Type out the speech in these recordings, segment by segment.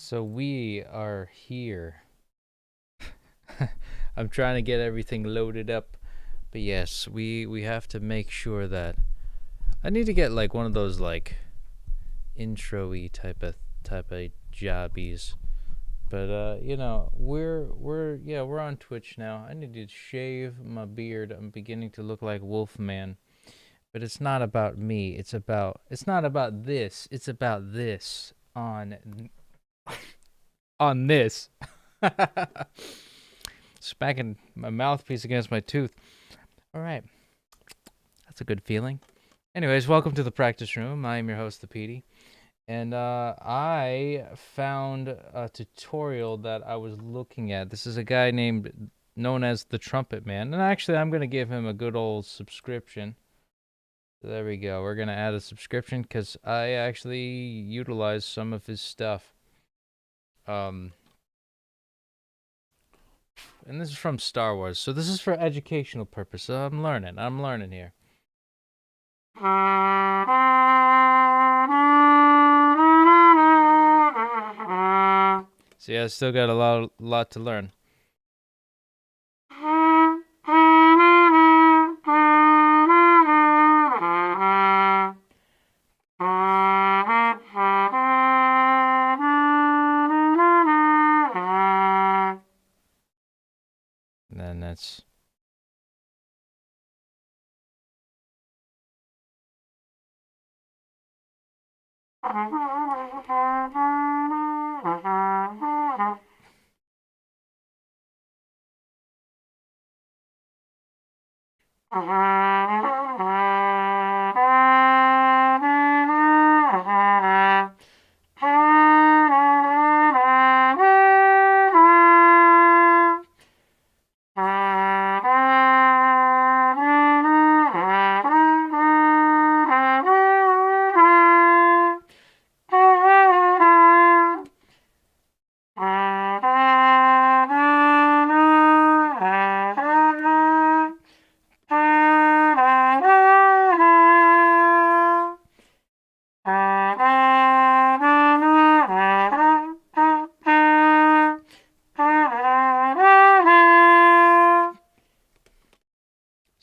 So we are here. I'm trying to get everything loaded up. But yes, we have to make sure that I need to get like one of those like intro-y type of jobbies. But we're on Twitch now. I need to shave my beard. I'm beginning to look like Wolfman. But it's not about me. It's not about this. It's about this on this. Smacking my mouthpiece against my tooth. All right. That's a good feeling. Anyways, welcome to the practice room. I am your host, the PD. And I found a tutorial that I was looking at. This is a guy known as the Trumpet Man. And actually, I'm going to give him a good old subscription. So there we go. We're going to add a subscription because I actually utilize some of his stuff. And this is from Star Wars. So this is for educational purposes. I'm learning here. So yeah, I still got a lot to learn. And then that's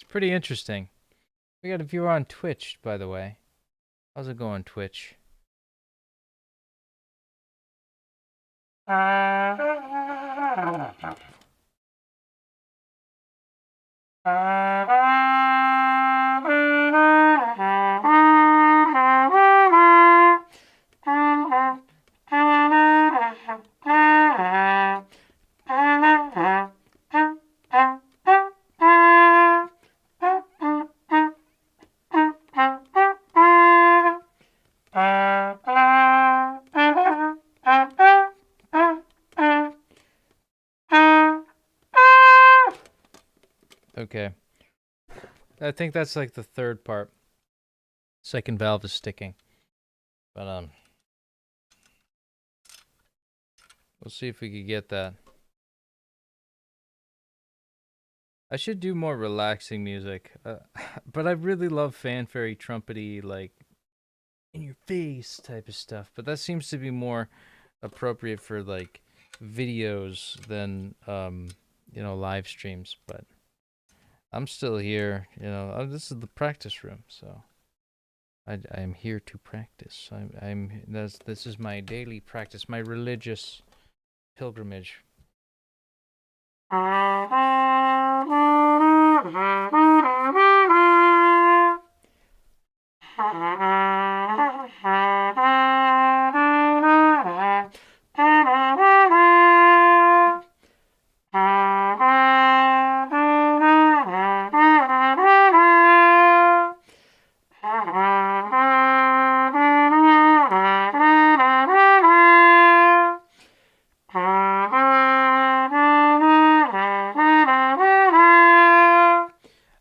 pretty interesting. We got a viewer on Twitch, by the way. How's it going, Twitch? Okay. I think that's like the third part. Second valve is sticking. But we'll see if we can get that. I should do more relaxing music. But I really love fanfare trumpety, like in your face type of stuff. But that seems to be more appropriate for like videos than live streams. But I'm still here. This is the practice room, so I'm here to practice. This is my daily practice, my religious pilgrimage.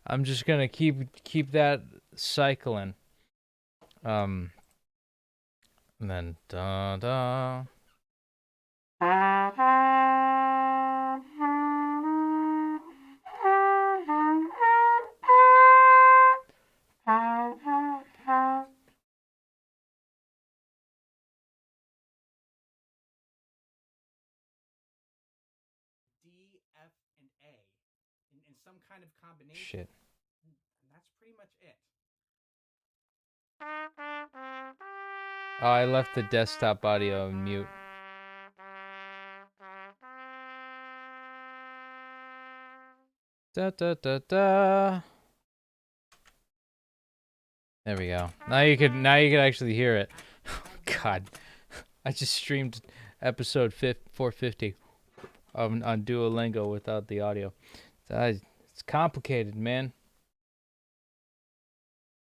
I'm just gonna keep that cycling. And then da da. some kind of combination. Shit. And that's pretty much it. Oh, I left the desktop audio on mute. Da da da da. There we go. Now you could actually hear it. Oh, God, I just streamed episode 450 on Duolingo without the audio. It's complicated, man.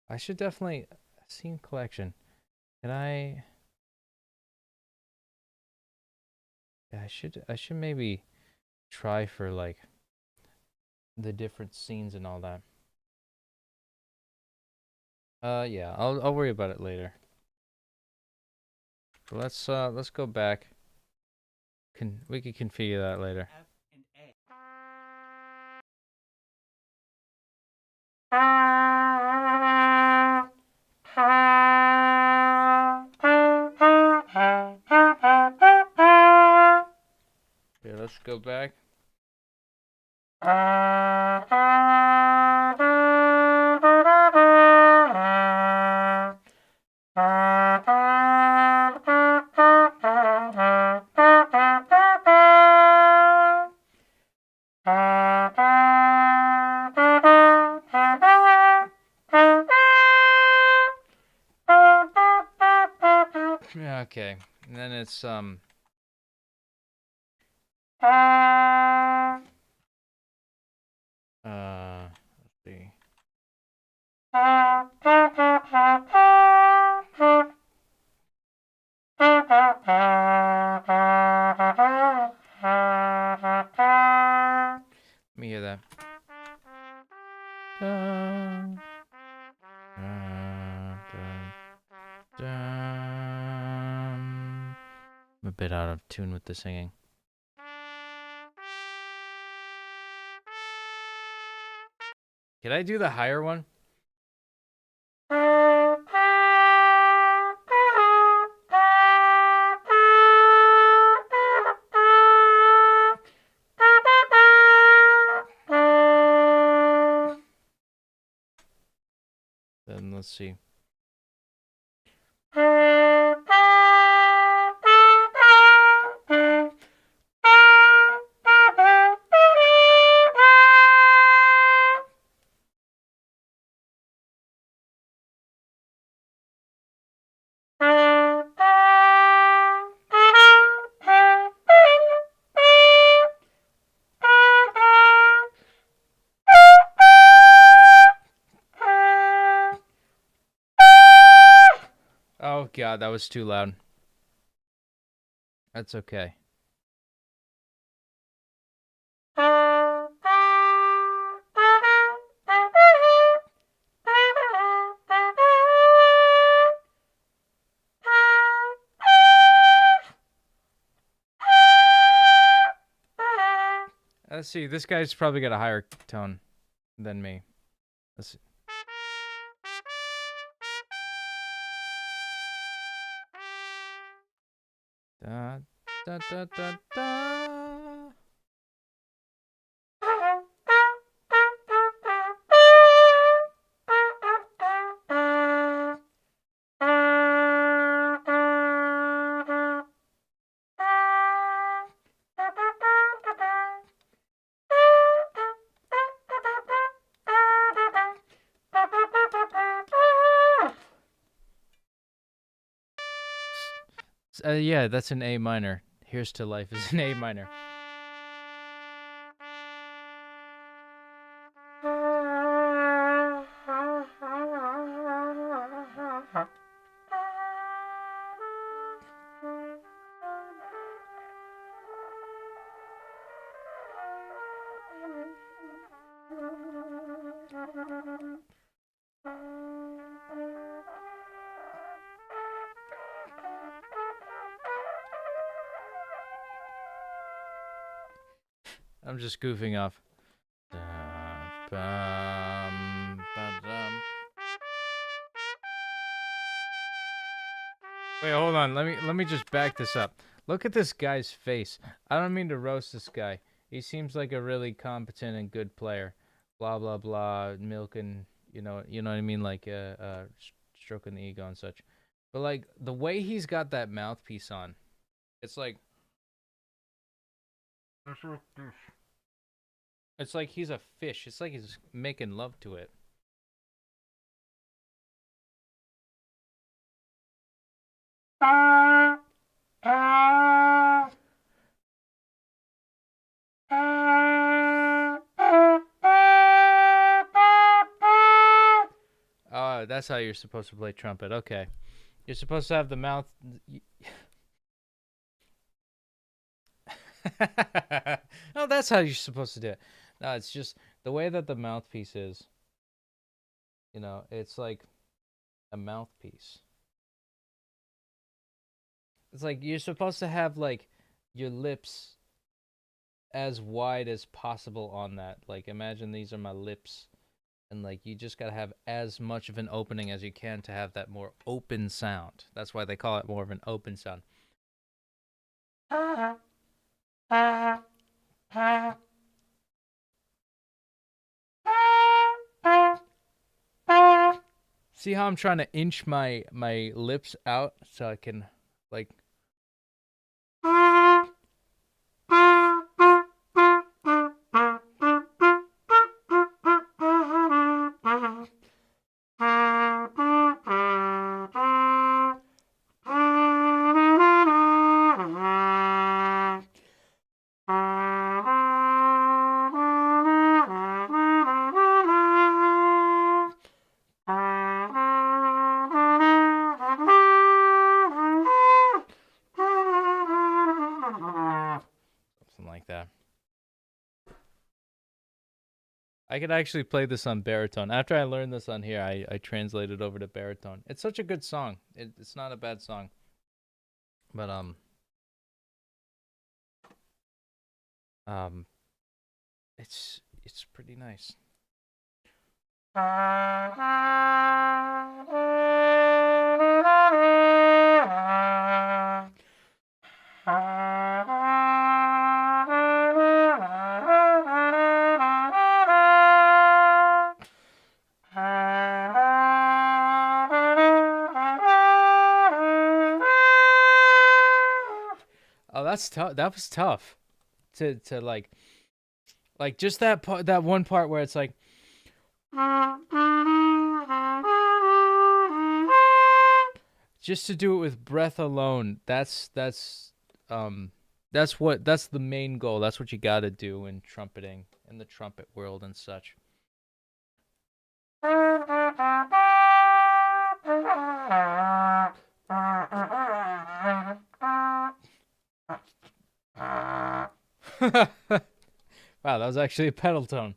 I should definitely scene collection. Can I? Yeah, I should maybe try for like the different scenes and all that. Yeah, I'll worry about it later. But let's go back. We could configure that later. F and A. Yeah, let's go back. Yeah, okay. And then it's let's see. Let me hear that. Dun, dun, dun, dun. I'm a bit out of tune with the singing. Can I do the higher one? Then let's see. Oh God, that was too loud. That's okay. Let's see. This guy's probably got a higher tone than me. Let's see. Da, da, da, da, da. Yeah, that's an A minor. Here's to Life is an A minor. I'm just goofing off. Wait, hold on. Let me just back this up. Look at this guy's face. I don't mean to roast this guy. He seems like a really competent and good player. blah blah blah, milk and you know what I mean, like stroking the ego and such. But like the way he's got that mouthpiece on, it's like it's like he's a fish. It's like he's making love to it. Oh, that's how you're supposed to play trumpet. Okay. You're supposed to have the mouth. No, that's how you're supposed to do it. No, it's just the way that the mouthpiece is. It's like a mouthpiece. It's like you're supposed to have like your lips as wide as possible on that. Like imagine these are my lips, and like you just got to have as much of an opening as you can to have that more open sound. That's why they call it more of an open sound. See how I'm trying to inch my lips out so I can like something like that. I could actually play this on baritone. After I learned this on here, I translated over to baritone. It's such a good song. It's not a bad song. But um it's pretty nice. Oh, that's tough. That was tough to like just that part, that one part where it's like just to do it with breath alone. That's the main goal. That's what you got to do in trumpeting, in the trumpet world and such. Wow, that was actually a pedal tone.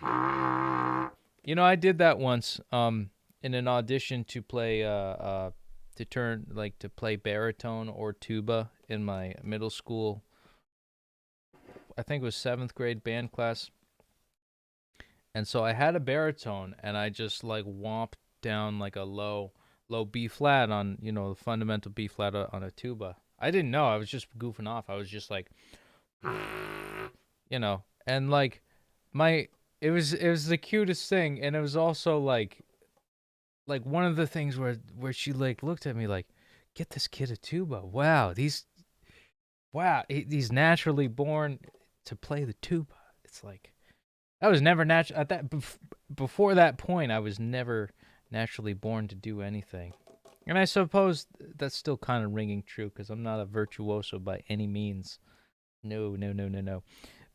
I did that once in an audition to play to play baritone or tuba in my middle school. I think it was 7th grade band class. And so I had a baritone and I just like whomped down like a low B flat on, the fundamental B flat on a tuba. I didn't know. I was just goofing off. I was just like and like my it was the cutest thing, and it was also like one of the things where she like looked at me like, get this kid a tuba. He's naturally born to play the tuba. It's like I was never natural at that before that point. I was never naturally born to do anything. And I suppose that's still kind of ringing true because I'm not a virtuoso by any means. No, no, no, no, no.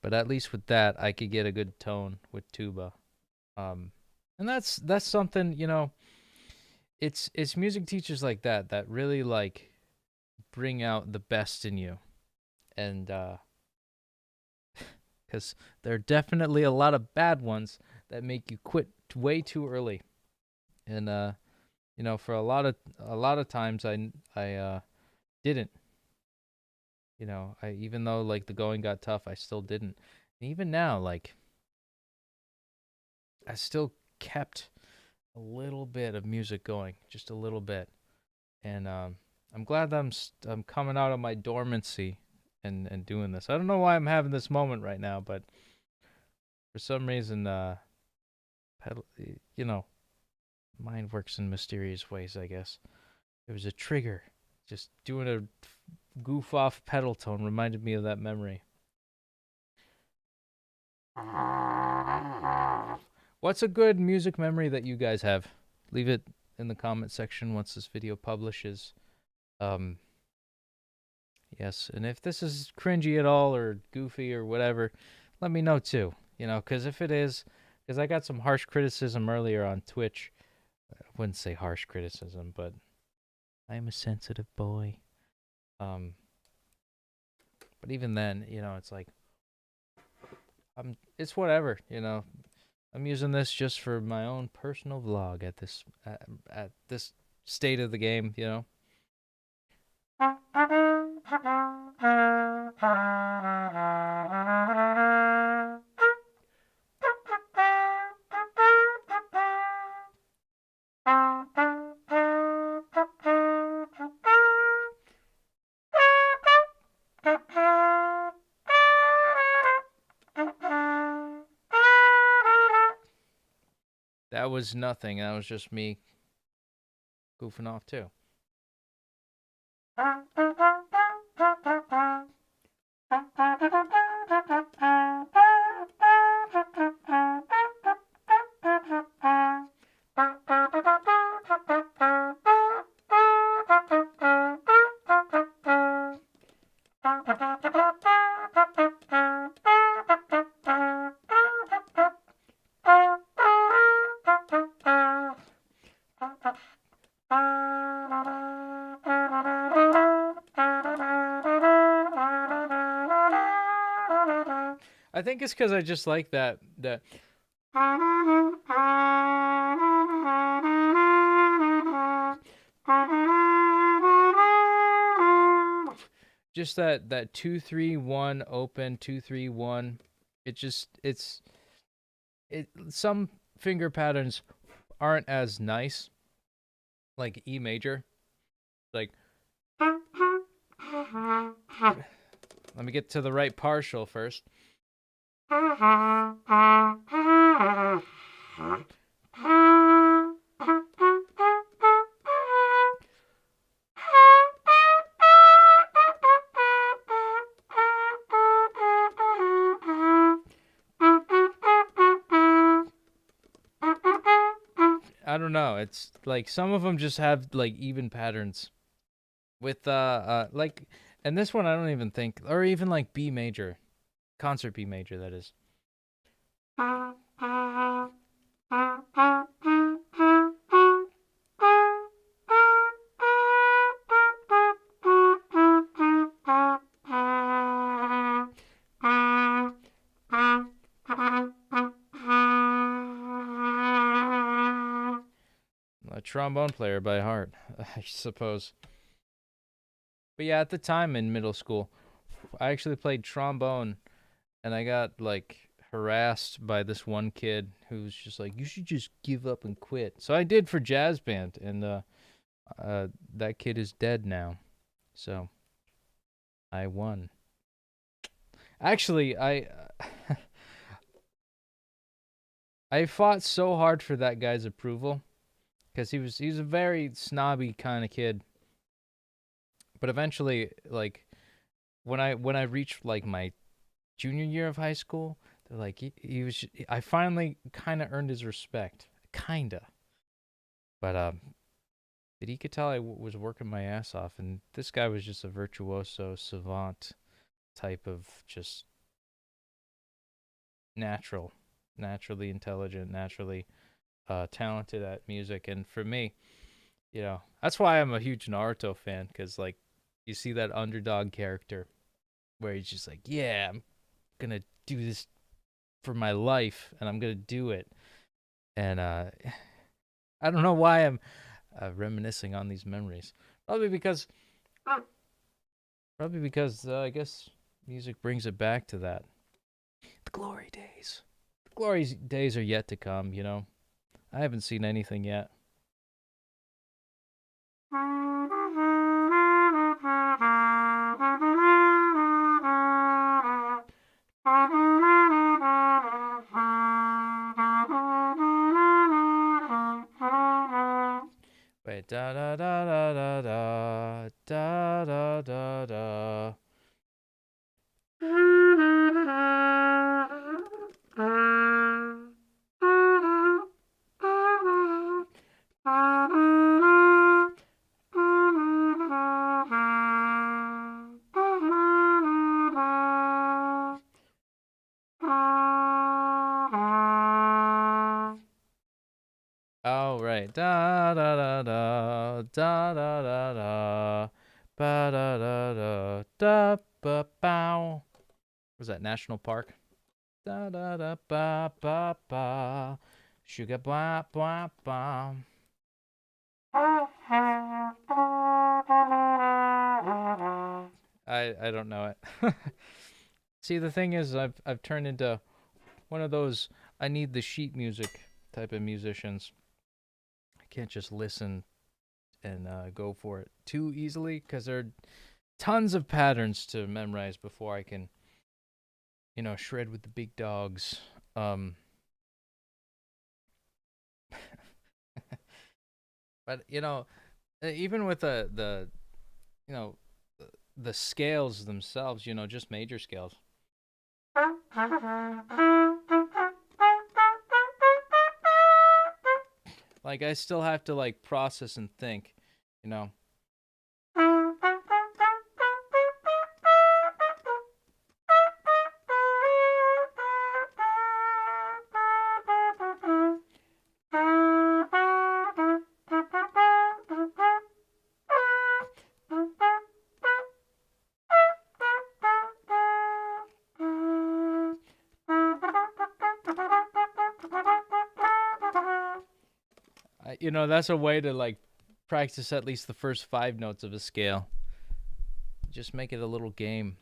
But at least with that, I could get a good tone with tuba. And that's something, it's music teachers like that really like bring out the best in you. And cuz there are definitely a lot of bad ones that make you quit way too early. And for a lot of times I didn't. I even though like the going got tough, I still didn't. And even now, like I still kept a little bit of music going, just a little bit. And I'm glad that I'm coming out of my dormancy and doing this. I don't know why I'm having this moment right now, but For some reason, pedal, you know, mind works in mysterious ways, I guess. There was a trigger. Just doing a goof off pedal tone reminded me of that memory. What's a good music memory that you guys have? Leave it in the comment section once this video publishes. Um, yes, and if this is cringy at all or goofy or whatever, let me know too. You know, because if it is, because I got some harsh criticism earlier on Twitch. I wouldn't say harsh criticism, but I am a sensitive boy. But even then, you know, it's like, it's whatever, you know. I'm using this just for my own personal vlog at this state of the game, you know. That was nothing. That was just me goofing off too. I think it's because I just like that just that 2-3-1 open 2-3-1. It some finger patterns aren't as nice, like E major. Like, let me get to the right partial first. I don't know. It's like some of them just have like even patterns with like, and this one I don't even think, or even like B major, concert B major, that is. A trombone player by heart, I suppose. But yeah, at the time in middle school, I actually played trombone, and I got like harassed by this one kid who was just like, "You should just give up and quit." So I did for jazz band, and that kid is dead now. So I won. Actually, I fought so hard for that guy's approval because he was a very snobby kind of kid. But eventually, like when I reached like my junior year of high school, they're like he was. I finally kind of earned his respect, kinda. But he could tell I was working my ass off, and this guy was just a virtuoso savant type of just naturally intelligent, naturally talented at music. And for me, you know, that's why I'm a huge Naruto fan, because like you see that underdog character where he's just like, yeah, I'm gonna do this for my life, and I'm gonna do it. And I don't know why I'm reminiscing on these memories. Probably because I guess music brings it back to that. The glory days. The glory days are yet to come, you know. I haven't seen anything yet. Da da da da da da da da da da. Oh right. Da da da da da da da da. Ba da da da da ba bow. Was that National Park? Da da da ba ba ba. Sugar blah blah blah. I don't know it. See, the thing is, I've turned into one of those I need the sheet music type of musicians. I can't just listen and go for it too easily because there are tons of patterns to memorize before I can, shred with the big dogs. But even with you know, the scales themselves, just major scales. Like I still have to like process and think, you know. That's a way to like practice at least the first 5 notes of a scale. Just make it a little game.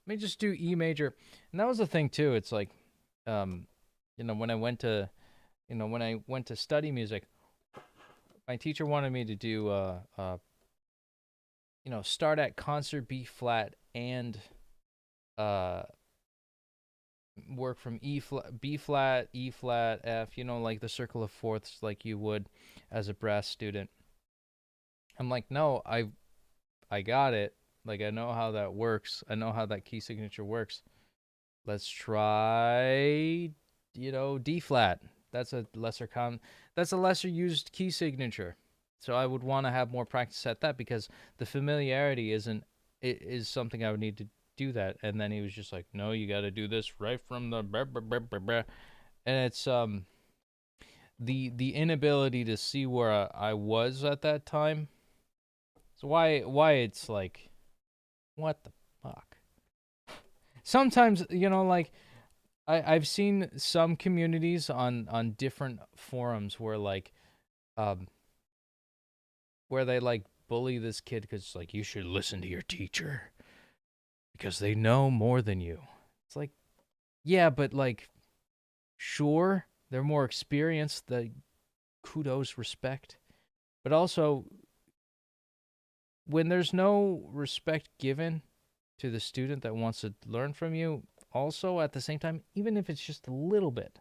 Let me just do E major. And that was the thing too. It's like when I went to study music, my teacher wanted me to do start at concert B flat and work from E flat, B flat, E flat, F, like the circle of fourths like you would as a brass student. I'm like, "No, I got it. Like I know how that works. I know how that key signature works. Let's try, D flat. That's a lesser used key signature. So I would want to have more practice at that because the familiarity is something I would need to do that." And then he was just like, "No, you got to do this right from the blah, blah, blah, blah, blah." And it's the inability to see where I was at that time. So why it's like, what the fuck? Sometimes, like I've seen some communities on different forums where like where they like bully this kid because like you should listen to your teacher because they know more than you. It's like, yeah, but like sure, they're more experienced, the kudos, respect. But also when there's no respect given to the student that wants to learn from you, also at the same time, even if it's just a little bit,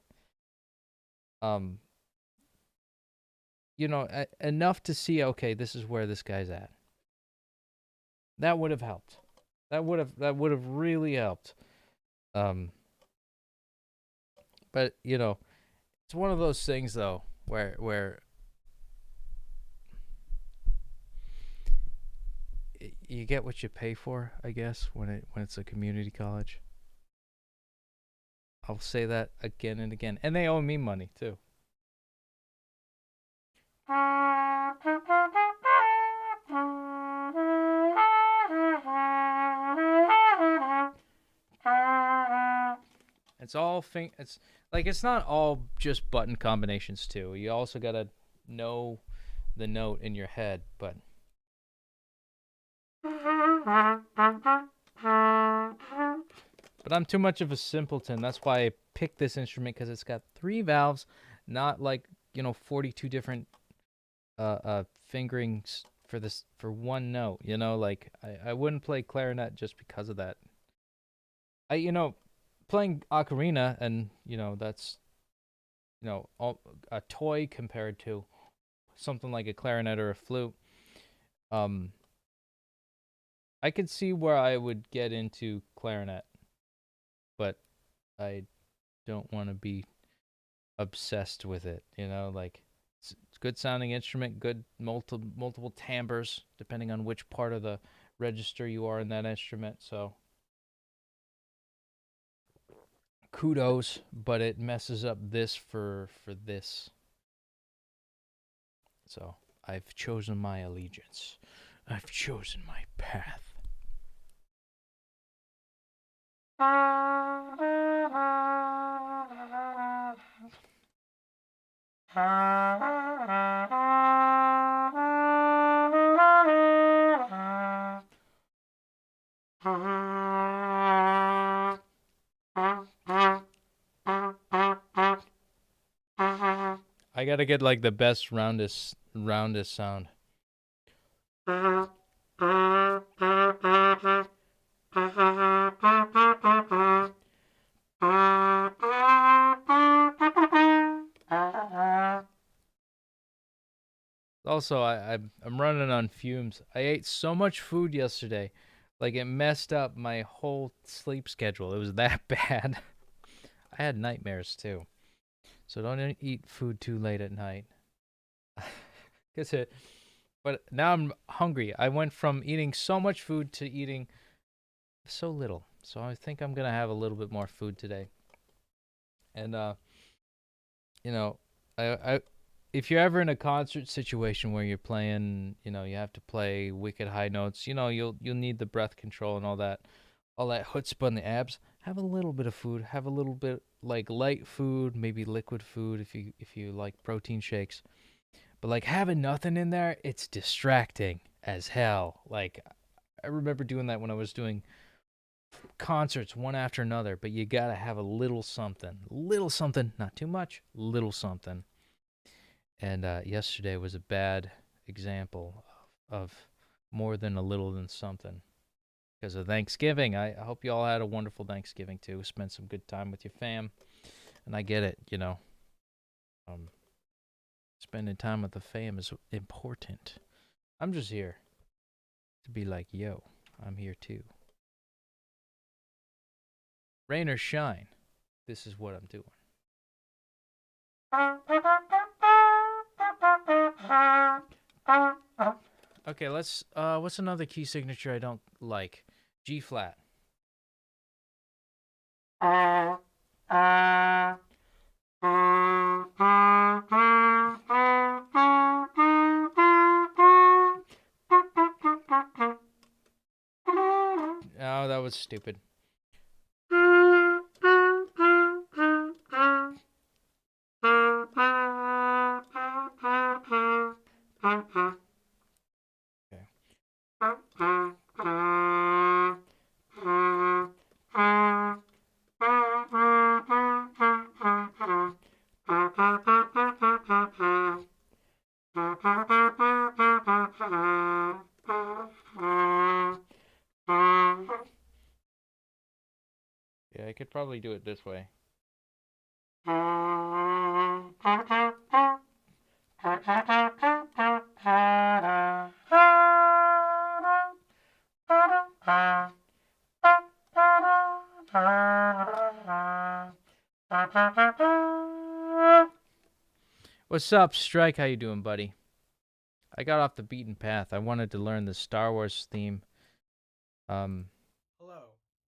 enough to see, okay, this is where this guy's at. That would have helped. That would have really helped. But it's one of those things though where you get what you pay for, I guess, when it's a community college. I'll say that again and again. And they owe me money too. It's not all just button combinations too. You also got to know the note in your head, but But I'm too much of a simpleton. That's why I picked this instrument, because it's got 3 valves, not like, 42 different fingerings for one note. Like I wouldn't play clarinet just because of that. Playing ocarina, and that's a toy compared to something like a clarinet or a flute. Um, I could see where I would get into clarinet, but I don't want to be obsessed with it. Like it's a good sounding instrument, good multiple timbres depending on which part of the register you are in that instrument. So kudos, but it messes up this for this. So I've chosen my allegiance. I've chosen my path. I gotta get like the best roundest sound. Also, I'm running on fumes. I ate so much food yesterday, like it messed up my whole sleep schedule. It was that bad. I had nightmares too. So don't eat food too late at night. Guess it. But now I'm hungry. I went from eating so much food to eating so little. So I think I'm gonna have a little bit more food today. And you know, I if you're ever in a concert situation where you're playing, you have to play wicked high notes, you'll need the breath control and all that chutzpah in the abs. Have a little bit of food. Have a little bit like light food, maybe liquid food if you like protein shakes. But like having nothing in there, it's distracting as hell. Like I remember doing that when I was doing concerts one after another, but you gotta have a little something, not too much, little something. And yesterday was a bad example of more than a little than something. Because of Thanksgiving, I hope you all had a wonderful Thanksgiving too. Spent some good time with your fam, and I get it, um, spending time with the fam is important. I'm just here to be like, yo, I'm here too. Rain or shine, this is what I'm doing. Okay, let's what's another key signature I don't like? G flat. Oh, that was stupid. Yeah, I could probably do it this way. What's up, Strike? How you doing, buddy? I got off the beaten path. I wanted to learn the Star Wars theme. Hello,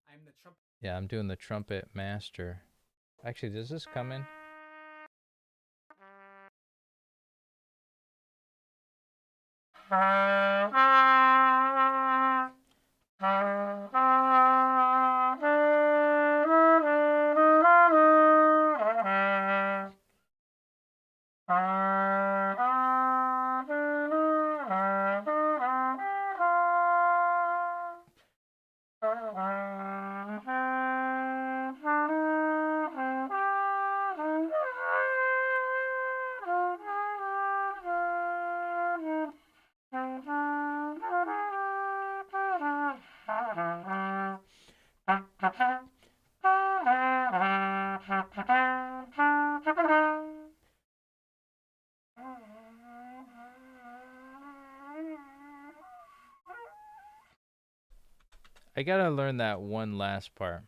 I'm the trumpet. Yeah, I'm doing the trumpet master. Actually, does this come in? I gotta learn that one last part.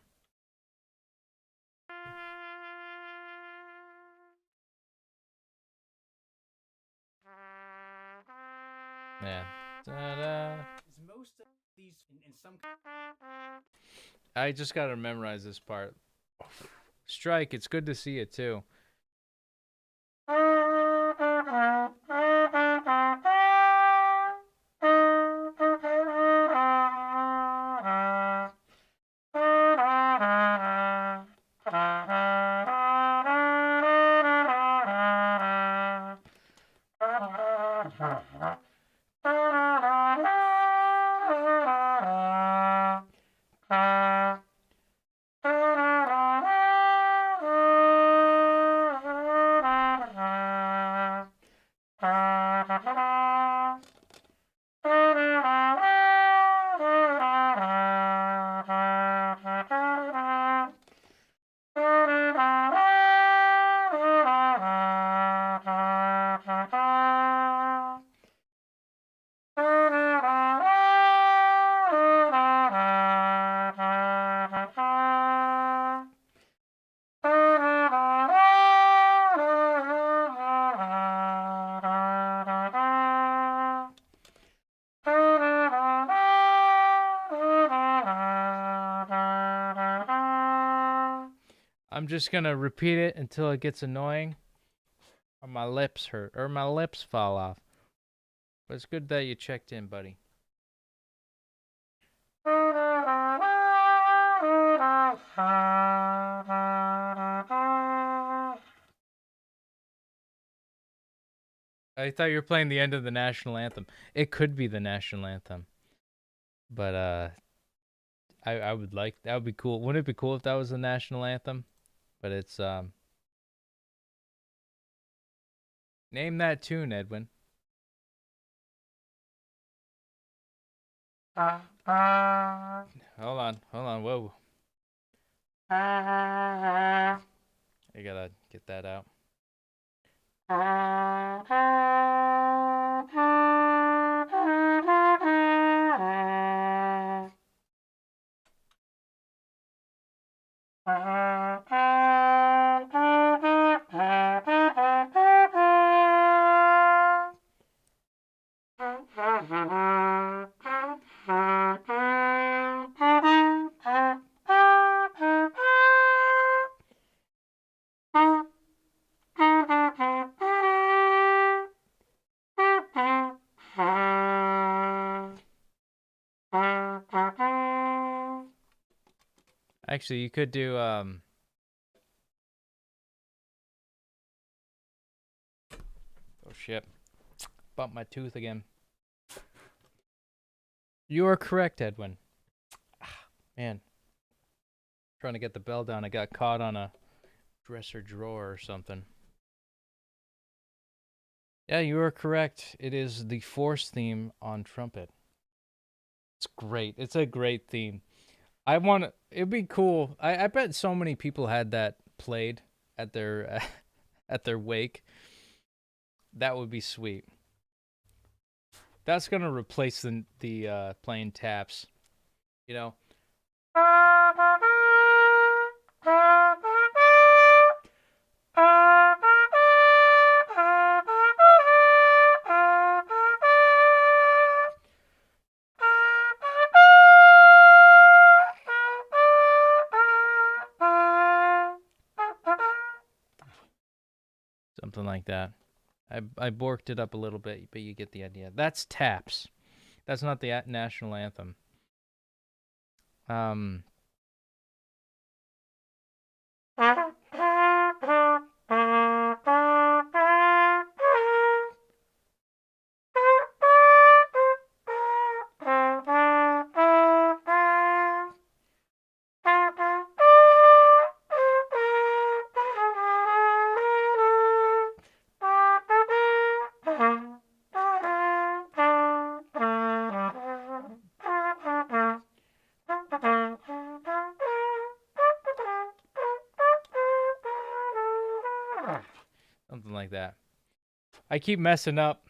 Yeah. Ta-da. Is most of these in some I just gotta memorize this part. Strike, it's good to see you too. I'm just gonna repeat it until it gets annoying, or my lips hurt, or my lips fall off. But it's good that you checked in, buddy. I thought you were playing the end of the national anthem. It could be the national anthem, but I would like, that would be cool. Wouldn't it be cool if that was the national anthem? But it's name that tune, Edwin. Hold on, whoa. I gotta get that out. Actually, you could do oh shit. Bumped my tooth again. You are correct, Edwin. Man. Trying to get the bell down. I got caught on a dresser drawer or something. Yeah, you are correct. It is the Force theme on trumpet. It's great. It's a great theme. It'd be cool. I bet so many people had that played at their at their wake. That would be sweet. That's gonna replace the playing taps. You know. Something like that. I borked it up a little bit, but you get the idea. That's taps. That's not the national anthem. like that. I keep messing up.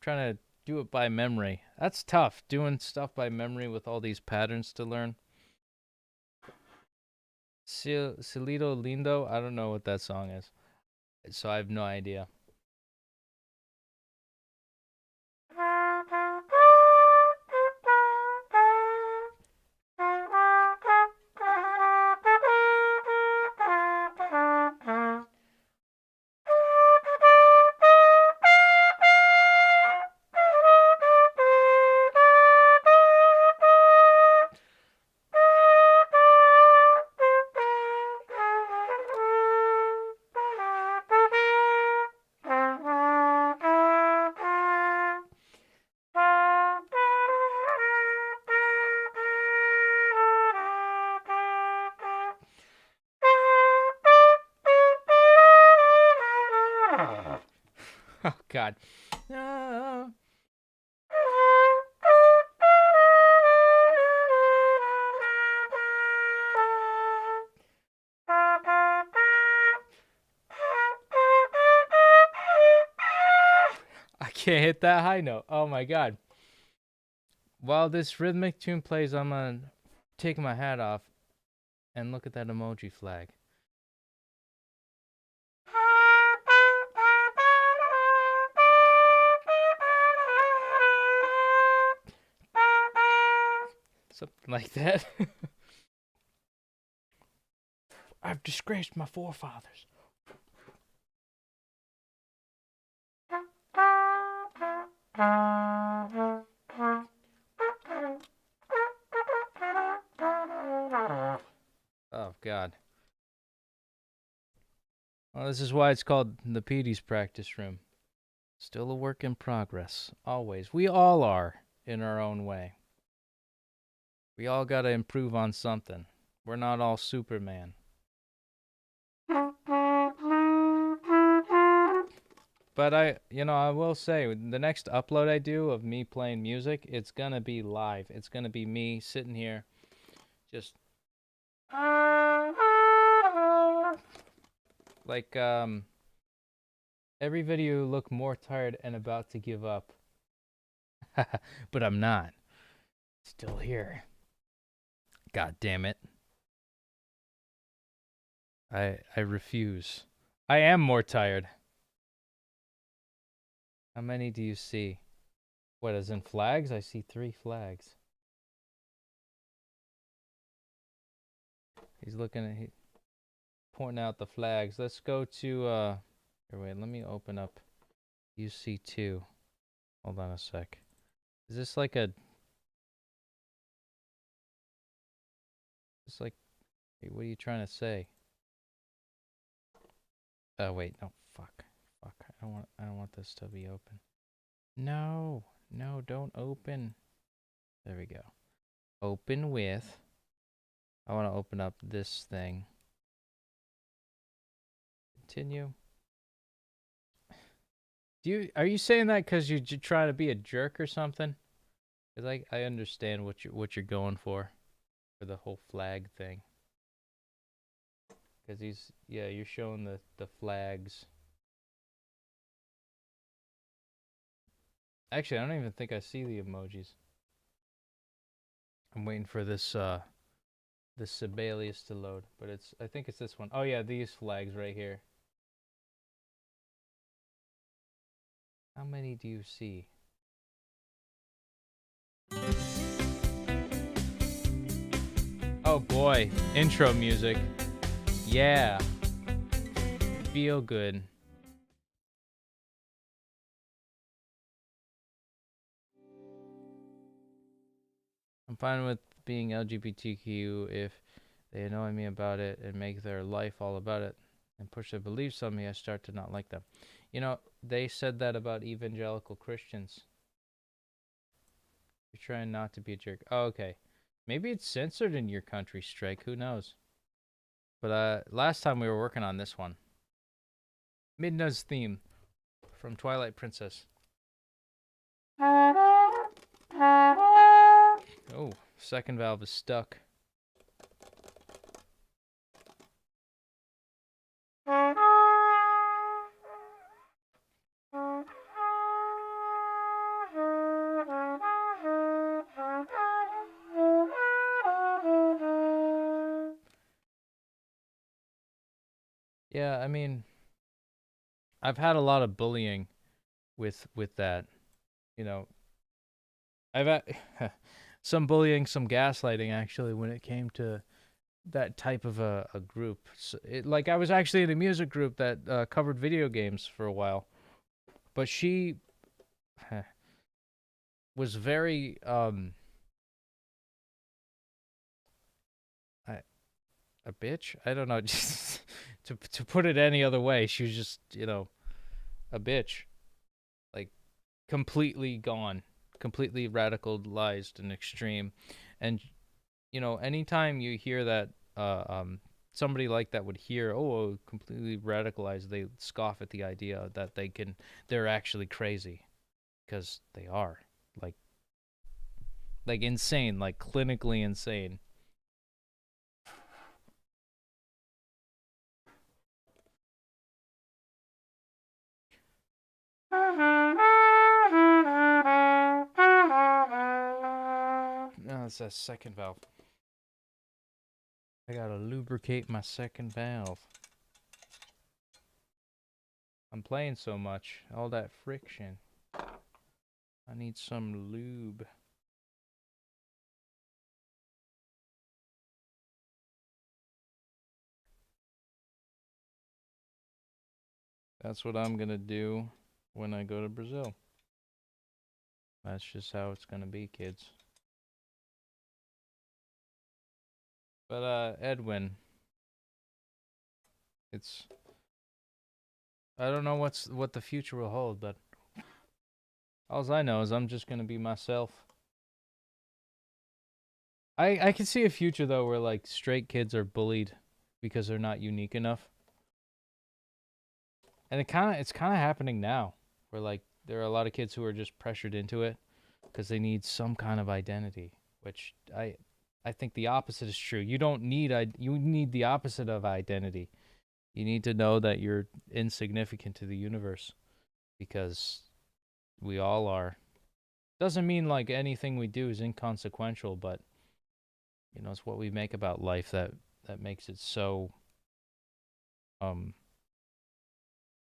Trying to do it by memory. That's tough, doing stuff by memory with all these patterns to learn. Cielito Lindo, I don't know what that song is. So I have no idea. Oh, God. No. I can't hit that high note. Oh, my God. While this rhythmic tune plays, I'm going to take my hat off and look at that emoji flag. Something like that. I've disgraced my forefathers. Oh, God. Well, this is why it's called the Petey's practice room. Still a work in progress. Always. We all are, in our own way. We all gotta improve on something. We're not all Superman. But I will say, the next upload I do of me playing music, it's gonna be live. It's gonna be me sitting here, just like every video look more tired and about to give up. But I'm not. Still here. God damn it. I refuse. I am more tired. How many do you see? What, as in flags? I see 3 flags. He's pointing out the flags. Let's go to here, wait, let me open up UC2. Hold on a sec. Is this like a wait, what are you trying to say? Oh wait, no, fuck. I don't want this to be open. No, don't open. There we go. Open with. I want to open up this thing. Continue. Are you saying that because you're trying to be a jerk or something? Because I understand what you're going for the whole flag thing. Because you're showing the flags. Actually, I don't even think I see the emojis. I'm waiting for this Sibelius to load, but I think it's this one. Oh yeah, these flags right here. How many do you see? Oh boy, intro music. Yeah. Feel good. I'm fine with being LGBTQ if they annoy me about it and make their life all about it and push their beliefs on me. I start to not like them. You know, they said that about evangelical Christians. You're trying not to be a jerk. Oh, okay. Maybe it's censored in your country, Strike. Who knows? But last time we were working on this one. Midna's theme from Twilight Princess. Oh, second valve is stuck. Yeah, I mean, I've had a lot of bullying with that. You know, I've had some bullying, some gaslighting actually when it came to that type of a group. So like I was actually in a music group that covered video games for a while, but she was very I, a bitch. I don't know, just to put it any other way. She was just a bitch, like completely gone, completely radicalized and extreme, and anytime you hear that somebody like that would hear, oh, completely radicalized, they scoff at the idea that they're actually crazy, because they are, like insane, like clinically insane. No, it's a second valve. I gotta lubricate my second valve. I'm playing so much, all that friction. I need some lube. That's what I'm gonna do when I go to Brazil. That's just how it's gonna be, kids. But Edwin, it's I don't know what the future will hold, but all I know is I'm just gonna be myself. I can see a future though where like straight kids are bullied because they're not unique enough. And it's kind of happening now, where like there are a lot of kids who are just pressured into it because they need some kind of identity, which I think the opposite is true. You don't need you need the opposite of identity. You need to know that you're insignificant to the universe, because we all are. Doesn't mean like anything we do is inconsequential, but it's what we make about life that makes it so um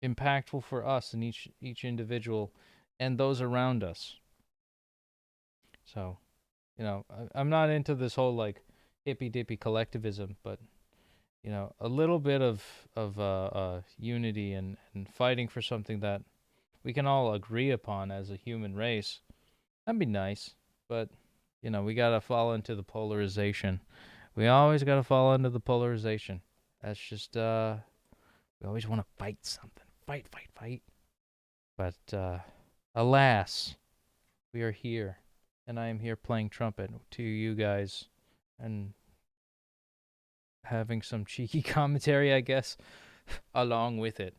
impactful for us and each individual and those around us. So, I'm not into this whole like hippy dippy collectivism, but a little bit of unity and fighting for something that we can all agree upon as a human race. That'd be nice, but we gotta fall into the polarization. We always gotta fall into the polarization. That's just we always want to fight something, fight, fight, fight. But alas, we are here, and I am here playing trumpet to you guys, and having some cheeky commentary, I guess, along with it.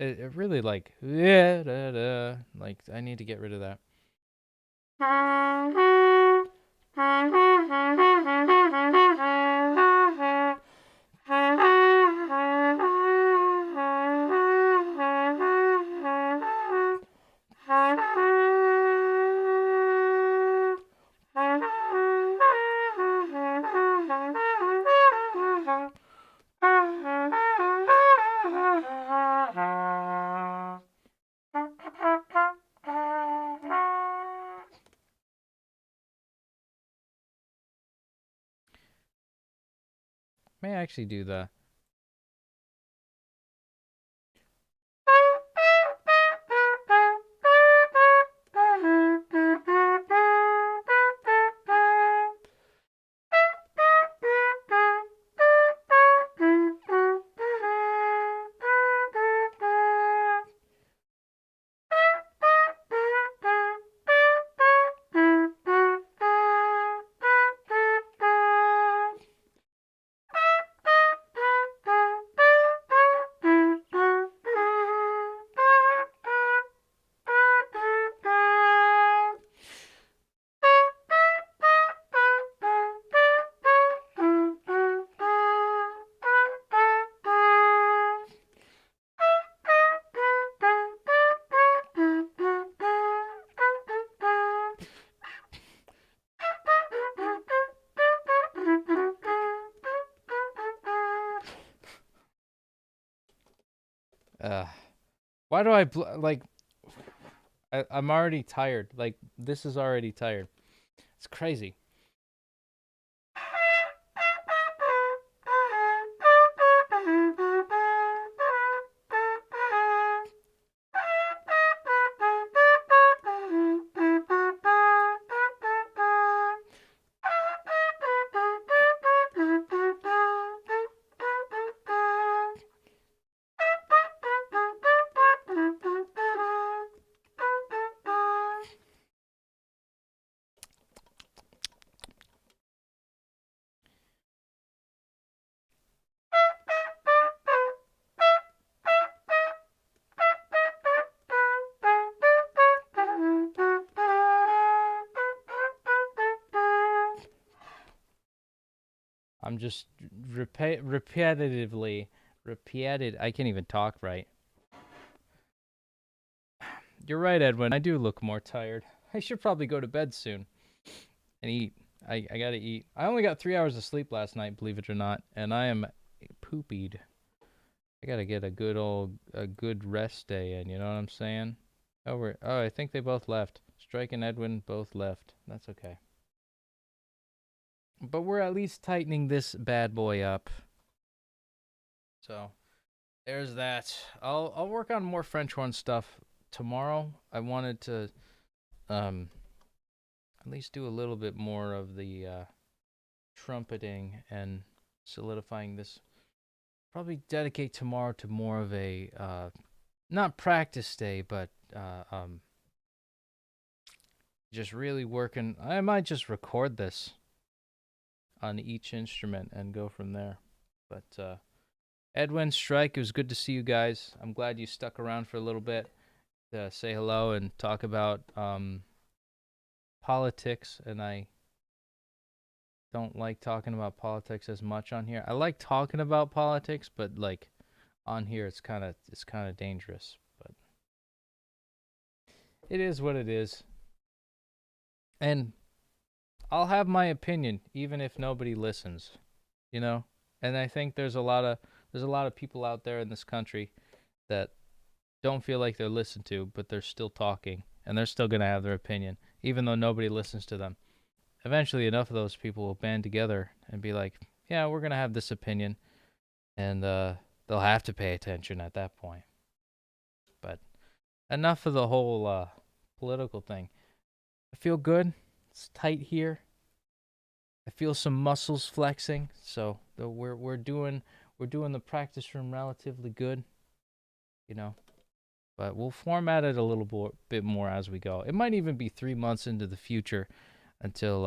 It really like, yeah, da, da, like I need to get rid of that. May I actually do the Uh, why do I like? I'm already tired. Like this is already tired. It's crazy. I'm just repeated. I can't even talk right. You're right, Edwin. I do look more tired. I should probably go to bed soon and eat. I gotta eat. I only got 3 hours of sleep last night, believe it or not, and I am poopied. I gotta get a good rest day in. You know what I'm saying? I think they both left. Strike and Edwin both left. That's okay. But we're at least tightening this bad boy up. So there's that. I'll work on more French horn stuff tomorrow. I wanted to at least do a little bit more of the trumpeting and solidifying this. Probably dedicate tomorrow to more of a not practice day, but just really working. I might just record this on each instrument and go from there. But Edwin, Strike, it was good to see you guys. I'm glad you stuck around for a little bit to say hello and talk about politics. And I don't like talking about politics as much on here. I like talking about politics, but like on here it's kind of dangerous, but it is what it is. And I'll have my opinion even if nobody listens, you know? And I think there's a lot of people out there in this country that don't feel like they're listened to, but they're still talking and they're still going to have their opinion even though nobody listens to them. Eventually enough of those people will band together and be like, "Yeah, we're going to have this opinion." And they'll have to pay attention at that point. But enough of the whole political thing. I feel good. It's tight here. I feel some muscles flexing, so we're doing the practice room relatively good, you know. But we'll format it a little bit more as we go. It might even be 3 months into the future until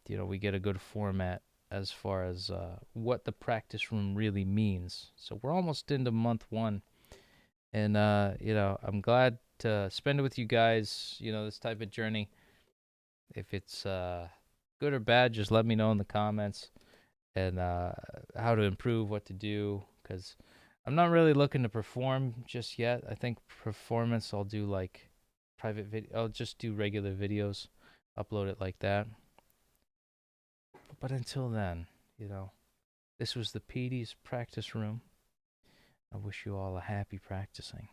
we get a good format as far as what the practice room really means. So we're almost into month 1, and I'm glad to spend it with you guys. You know, this type of journey. If it's good or bad, just let me know in the comments, and how to improve, what to do, because I'm not really looking to perform just yet. I think performance, I'll do like private video. I'll just do regular videos, upload it like that. But until then, this was the Petey's practice room. I wish you all a happy practicing.